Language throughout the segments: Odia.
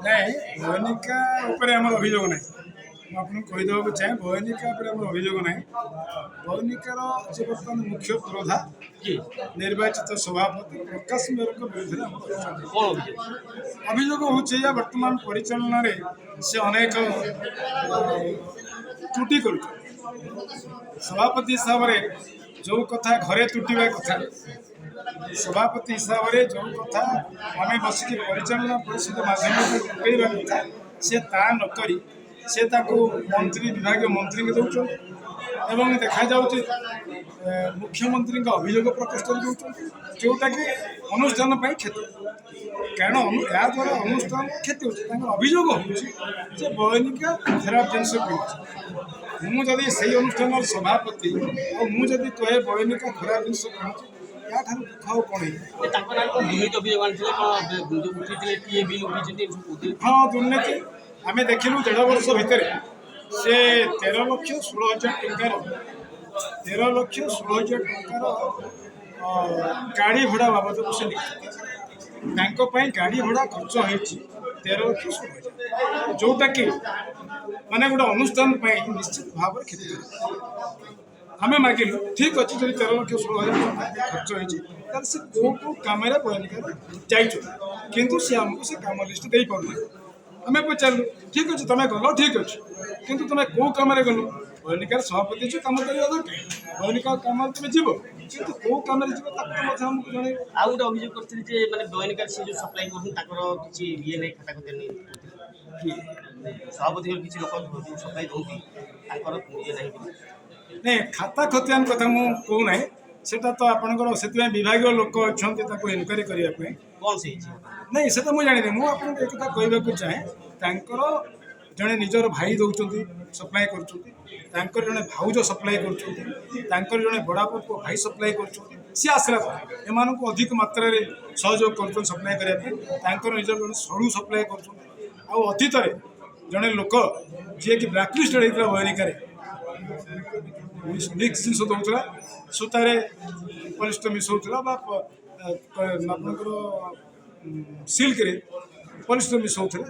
ନାଇଁ ବୟନିକା ଉପରେ ଆମର ଅଭିଯୋଗ ନାହିଁ। ମୁଁ ଆପଣଙ୍କୁ କହିଦେବାକୁ ଚାହେଁ ବୟନିକା ଉପରେ ଆମର ଅଭିଯୋଗ ନାହିଁ। ବୟନିକାର ଯେ ବର୍ତ୍ତମାନ ମୁଖ୍ୟ ପ୍ରଧା କିଏ ନିର୍ବାଚିତ ସଭାପତି ପ୍ରକାଶ ମେହରଙ୍କ ବିରୁଦ୍ଧରେ ଆମର କ'ଣ ଅଭିଯୋଗ? ଅଭିଯୋଗ ହେଉଛି ଯେ ବର୍ତ୍ତମାନ ପରିଚାଳନାରେ ସେ ଅନେକ ତ୍ରୁଟି କରୁଛନ୍ତି। ସଭାପତି ହିସାବରେ ଯେଉଁ କଥା ଘରେ ତୁଟିବା କଥା, ସଭାପତି ହିସାବରେ ଯେଉଁ କଥା ଆମେ ବସିକି ପରିଚାଳନା ପରିଷଦ ମାଧ୍ୟମରେ ତୁଟେଇବା କଥା, ସେ ତାହା ନକରି ସେ ତାକୁ ମନ୍ତ୍ରୀ ବିଭାଗୀୟ ମନ୍ତ୍ରୀଙ୍କୁ ଦେଉଛନ୍ତି ଏବଂ ଦେଖାଯାଉଛି ମୁଖ୍ୟମନ୍ତ୍ରୀଙ୍କ ଅଭିଯୋଗ ପ୍ରକୋଷ୍ଠରେ ଦେଉଛନ୍ତି, ଯେଉଁଟାକି ଅନୁଷ୍ଠାନ ପାଇଁ କ୍ଷତି। କାରଣ ଏହାଦ୍ୱାରା ଅନୁଷ୍ଠାନ କ୍ଷତି ହେଉଛି। ତାଙ୍କର ଅଭିଯୋଗ ହେଉଛି ଯେ ବୟନିକା ଖରାପ ଜିନିଷ କିଣୁଛି। ମୁଁ ଯଦି ସେଇ ଅନୁଷ୍ଠାନର ସଭାପତି ଆଉ ମୁଁ ଯଦି କହେ ବୟନିକା ଖରାପ ଜିନିଷ କିଣୁଛି, ଏହାଠାରୁ ଦୁଃଖ ଆଉ କ'ଣ ହେଇଛି? ତାଙ୍କ ନାଁରେ କ'ଣ ଦୁର୍ନୀତି ଅଭିଯୋଗ ଆଣିଥିଲେ? କ'ଣ ଉଠିଥିଲେ? କିଏ ବିଲ୍ ଉଠିଛନ୍ତି? ହଁ, ଦୁର୍ନୀତି ଆମେ ଦେଖିଲୁ 1.5 ବର୍ଷ ଭିତରେ ସେ 13,16,000 ଟଙ୍କାର ଗାଡ଼ି ଭଡ଼ା ବାବଦକୁ ସେ ତାଙ୍କ ପାଇଁ ଗାଡ଼ି ଭଡ଼ା ଖର୍ଚ୍ଚ ହେଇଛି 13,16,000, ଯେଉଁଟାକି ମାନେ ଗୋଟେ ଅନୁଷ୍ଠାନ ପାଇଁ ନିଶ୍ଚିତ ଭାବରେ କ୍ଷତି। ଆମେ ମାଗିଲୁ ଠିକ୍ ଅଛି, ଯଦି 13,16,000 ଟଙ୍କା ଖର୍ଚ୍ଚ ହେଇଛି ତାହେଲେ ସେ କେଉଁ କାମରେ ବୟନିକାର ଯାଇଛନ୍ତି, କିନ୍ତୁ ସେ ଆମକୁ ସେ କାମ ଲିଷ୍ଟ ଦେଇପାରୁନାହିଁ। ଆମେ ପଚାରିଲୁ ଠିକ୍ ଅଛି ତୁମେ ଗଲ, ଠିକ୍ ଅଛି, କିନ୍ତୁ ତୁମେ କେଉଁ କାମରେ ଗଲ? ବୟନିକାର ସଭାପତି ଅଛି, କାମ କରିବା ଦରକାର। ବୟନିକା କାମରେ ତୁମେ ଯିବ, କିନ୍ତୁ କେଉଁ କାମରେ ଯିବ ତାକୁ ମଧ୍ୟ ଆମକୁ ଜଣେଇବ। ଆଉ ଗୋଟେ ଅଭିଯୋଗ କରିଥିଲି ଯେ ମାନେ ବୟନିକାର ସେ ଯେଉଁ ସପ୍ଲାଇ କରୁଛନ୍ତି ତାଙ୍କର କିଛି ଇଏ ନାହିଁ, ଖାତା ଖତିଆ ନେଇ ସଭାପତିଙ୍କର କିଛି ଲୋକ ସପ୍ଲାଇ ଦେଉଛି, ତାଙ୍କର ଇଏ ନାହିଁ। ନାଇଁ, ଖାତା ଖତିଆନ କଥା ମୁଁ କହୁନାହିଁ, ସେଟା ତ ଆପଣଙ୍କର ସେଥିପାଇଁ ବିଭାଗୀୟ ଲୋକ ଅଛନ୍ତି ତାକୁ ଏନକ୍ୱାରି କରିବା ପାଇଁ। କ'ଣ ସେ ହେଇଛି? ନାଇଁ, ସେଟା ମୁଁ ଜାଣିନି। ମୁଁ ଆପଣଙ୍କୁ ଏ କଥା କହିବାକୁ ଚାହେଁ, ତାଙ୍କର ଜଣେ ନିଜର ଭାଇ ଦେଉଛନ୍ତି, ସପ୍ଲାଏ କରୁଛନ୍ତି, ତାଙ୍କର ଜଣେ ଭାଉଜ ସପ୍ଲାଏ କରୁଛନ୍ତି, ତାଙ୍କର ଜଣେ ବଡ଼ବାପା ପୁଅ ଭାଇ ସପ୍ଲାଏ କରୁଛନ୍ତି। ସିଏ ଆସିଲା ପରେ ଏମାନଙ୍କୁ ଅଧିକ ମାତ୍ରାରେ ସହଯୋଗ କରୁଛନ୍ତି ସପ୍ଲାଏ କରିବା ପାଇଁ। ତାଙ୍କର ନିଜର ଜଣେ ସଡ଼ୁ ସପ୍ଲାଏ କରୁଛନ୍ତି। ଆଉ ଅତୀତରେ ଜଣେ ଲୋକ ଯିଏକି ବ୍ଲାକଲିଷ୍ଟେଡ୍ ହେଇଥିଲା ବୟନିକାରେ, ମିକ୍ସ ଜିନିଷ ଦେଉଥିଲା, ସୂତାରେ ପଲିଷ୍ଟ ମିଶାଉଥିଲା ବା ଆପଣଙ୍କର ସିଲ୍କରେ ପଲିଷ୍ଟ ମିଶାଉଥିଲା,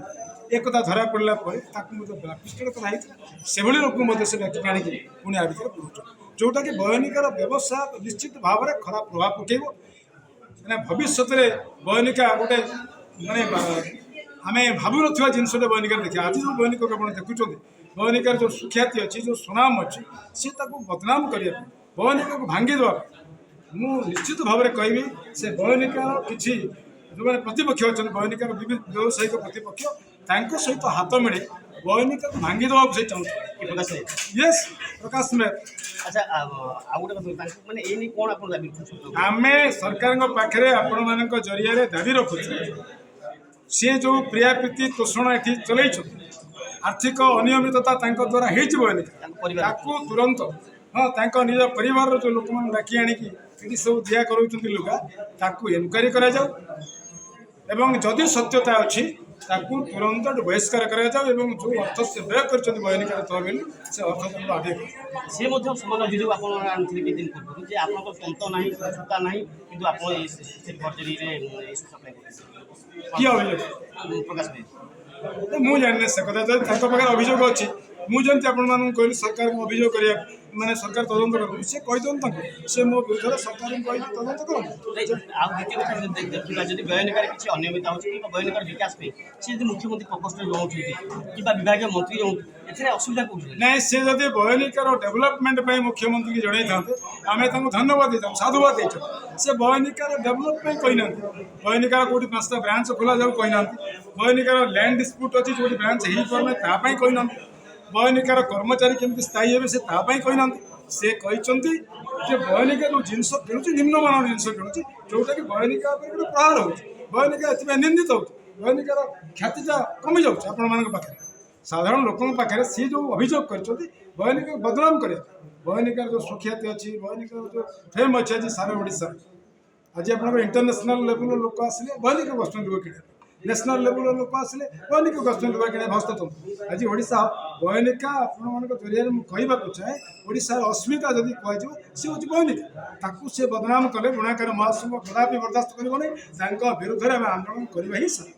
ଏକଥା ଧରା ପଡ଼ିଲା ପରେ ତାକୁ ମଧ୍ୟ ବ୍ଲାକଲିଷ୍ଟେଡ୍ କରା ହେଇଥିଲା। ସେଭଳି ଲୋକଙ୍କୁ ମଧ୍ୟ ସେ ଡାକିକି ଆଣିକି ପୁଣି ଆ ଭିତରେ ପୁରଉଛନ୍ତି, ଯେଉଁଟାକି ବୟନିକାର ବ୍ୟବସାୟ ନିଶ୍ଚିତ ଭାବରେ ଖରାପ ପ୍ରଭାବ ପକାଇବ। ମାନେ ଭବିଷ୍ୟତରେ ବୟନିକା ଗୋଟେ ମାନେ ଆମେ ଭାବୁନଥିବା ଜିନିଷଟେ ବୟନିକାର ଦେଖିବା। ଆଜି ଯେଉଁ ବୟନିକାକୁ ଆପଣ ଦେଖୁଛନ୍ତି, ବୟନିକାର ଯେଉଁ ସୁଖ୍ୟାତି ଅଛି, ଯେଉଁ ସୁନାମ ଅଛି, ସେ ତାକୁ ବଦନାମ କରିବା ପାଇଁ, ବୟନିକାକୁ ଭାଙ୍ଗି ଦେବା ପାଇଁ ମୁଁ ନିଶ୍ଚିତ ଭାବରେ କହିବି ସେ ବୟନିକାର କିଛି ଯେଉଁମାନେ ପ୍ରତିପକ୍ଷ ଅଛନ୍ତି, ବୟନିକାର ବ୍ୟବସାୟିକ ପ୍ରତିପକ୍ଷ, ତାଙ୍କ ସହିତ ହାତ ମିଳି ବୟନିକାକୁ ଭାଙ୍ଗି ଦେବାକୁ ସେ ଚାହୁଁଛନ୍ତି। ୟେସ୍, ପ୍ରକାଶ ମେହର। ଆଚ୍ଛା, ଆଉ ଗୋଟେ କଥା ମାନେ ଏଇ ନେଇ କ'ଣ ଆପଣ ଦାବି କରୁଛନ୍ତି? ଆମେ ସରକାରଙ୍କ ପାଖରେ ଆପଣମାନଙ୍କ ଜରିଆରେ ଦାବି ରଖୁଛୁ, ସିଏ ଯେଉଁ ପ୍ରିୟାପ୍ରୀତି ତୋଷଣ ଏଠି ଚଲେଇଛନ୍ତି, ଆର୍ଥିକ ଅନିୟମିତତା ତାଙ୍କ ଦ୍ୱାରା ହେଇଛି ବୟନିକା, ତାକୁ ତୁରନ୍ତ ତାଙ୍କ ନିଜ ପରିବାରର ଯେଉଁ ଲୋକମାନଙ୍କୁ ଡାକି ଆଣିକି ଏଠି ସବୁ ଦିଆ କରାଉଛନ୍ତି ଲୁଗା, ତାକୁ ଏନକ୍ୱାରି କରାଯାଉ ଏବଂ ଯଦି ସତ୍ୟତା ଅଛି ତାକୁ ତୁରନ୍ତ ବହିଷ୍କାର କରାଯାଉ ଏବଂ ଯେଉଁ ଅର୍ଥ ସେ ବ୍ୟୟ କରିଛନ୍ତି ବୟନିକାର ତହବିଲ, ସେ ଅର୍ଥ ତାଙ୍କୁ ଆଦାୟ ସେ ମଧ୍ୟ ସମାନ ଅଭିଯୋଗ ଆପଣ ଆଣିଥିଲେ କିଛି ଦିନ ପୂର୍ବରୁ ଯେ ଆପଣଙ୍କର ତନ୍ତ ନାହିଁ, ସୂତା ନାହିଁ, କିନ୍ତୁ ଆପଣ ଫର୍ଜରୀରେ ସପ୍ଲାଇ କରୁଛନ୍ତି। କି ଅଭିଯୋଗ? ପ୍ରକାଶ ଭାଇ, ମୁଁ ଜାଣିନି ସେ କଥା। ଯଦି ତାଙ୍କ ପାଖରେ ଅଭିଯୋଗ ଅଛି, ମୁଁ ଯେମିତି ଆପଣମାନଙ୍କୁ କହିଲି ସରକାରଙ୍କୁ ଅଭିଯୋଗ କରିବା ମାନେ ସରକାର ତଦନ୍ତ କରନ୍ତୁ, ସେ କହିଦିଅନ୍ତୁ ତାଙ୍କୁ, ସେ ମୋ ବିରୁଦ୍ଧରେ ସରକାରଙ୍କୁ କହିକି ତଦନ୍ତ କରନ୍ତୁ। ଆଉ ଦ୍ୱିତୀୟ କଥା ଦେଖିବା, ଯଦି ବୟନିକାରେ କିଛି ଅନିୟମିତ ହେଉଛି କିମ୍ବା ବୟନିକାର ବିକାଶ ପାଇଁ ସେ ଯଦି ମୁଖ୍ୟମନ୍ତ୍ରୀ ପ୍ରକୋଷ୍ଠରେ ରହୁଛନ୍ତି କିମ୍ବା ବିଭାଗୀୟ ମନ୍ତ୍ରୀ ରହୁଛନ୍ତି, ଏଥିରେ ଅସୁବିଧା କେଉଁଠି? ନାଇଁ, ସେ ଯଦି ବୟନିକାର ଡେଭଲପମେଣ୍ଟ ପାଇଁ ମୁଖ୍ୟମନ୍ତ୍ରୀକି ଜଣାଇଥାନ୍ତେ ଆମେ ତାଙ୍କୁ ଧନ୍ୟବାଦ ଦେଇଥାନ୍ତୁ, ସାଧୁବାଦ ଦେଇଥାନ୍ତୁ। ସେ ବୟନିକାର ଡେଭଲପ ପାଇଁ କହିନାହାନ୍ତି, ବୟନିକାର କେଉଁଠି 5ଟା ବ୍ରାଞ୍ଚ ଖୋଲାଯାଉ କହିନାହାନ୍ତି, ବୟନିକାର ଲ୍ୟାଣ୍ଡ ଡିସ୍ପ୍ୟୁଟ୍ ଅଛି ଯେଉଁଠି ବ୍ରାଞ୍ଚ ହେଇପାରୁନାହିଁ ତା ପାଇଁ କହିନାହାନ୍ତି, ବୟନିକାର କର୍ମଚାରୀ କେମିତି ସ୍ଥାୟୀ ହେବେ ସେ ତା ପାଇଁ କହିନାହାନ୍ତି। ସେ କହିଛନ୍ତି ଯେ ବୟନିକା ଯେଉଁ ଜିନିଷ କିଣୁଛି ନିମ୍ନମାନର ଜିନିଷ କିଣୁଛି, ଯେଉଁଟାକି ବୟନିକା ଉପରେ ଗୋଟେ ପ୍ରହାର ହେଉଛି, ବୟନିକା ଏଥିପାଇଁ ନିନ୍ଦିତ ହେଉଛି, ବୟନିକାର ଖ୍ୟାତିଟା କମିଯାଉଛି ଆପଣମାନଙ୍କ ପାଖରେ। ସାଧାରଣ ଲୋକଙ୍କ ପାଖରେ ସିଏ ଯେଉଁ ଅଭିଯୋଗ କରିଛନ୍ତି ବୟନିକାକୁ ବଦନାମ କରିବା, ବୟନିକାର ଯେଉଁ ସୁଖ୍ୟାତି ଅଛି, ବୟନିକାର ଯେଉଁ ଫେମ୍ ଅଛି ଆଜି ସାରା ଓଡ଼ିଶାରେ, ଆଜି ଆପଣଙ୍କର ଇଣ୍ଟରନ୍ୟାସନାଲ ଲେଭେଲର ଲୋକ ଆସିଲେ ବୟନିକାକୁ ଆସୁଛନ୍ତି ଲୁଗା କିଣିବା, ନ୍ୟାସନାଲ ଲେଭେଲର ଲୋକ ଆସିଲେ ବୟନିକାକୁ ଆସୁଛନ୍ତି ଲୁଗା କିଣିବା ହସ୍ତତନ୍ତ। ଆଜି ଓଡ଼ିଶା ବୟନିକା ଆପଣମାନଙ୍କ ଜରିଆରେ ମୁଁ କହିବାକୁ ଚାହେଁ, ଓଡ଼ିଶାର ଅସ୍ମିତା ଯଦି କୁହାଯିବ ସେ ହେଉଛି ବୟନିକା, ତାକୁ ସେ ବଦନାମ କଲେ ବୁଣାକାର ମହାସଂଘ କଦାପି ବରଦାସ୍ତ କରିବ ନାହିଁ। ତାଙ୍କ ବିରୁଦ୍ଧରେ ଆମେ ଆନ୍ଦୋଳନ କରିବା ହିଁ ସାର।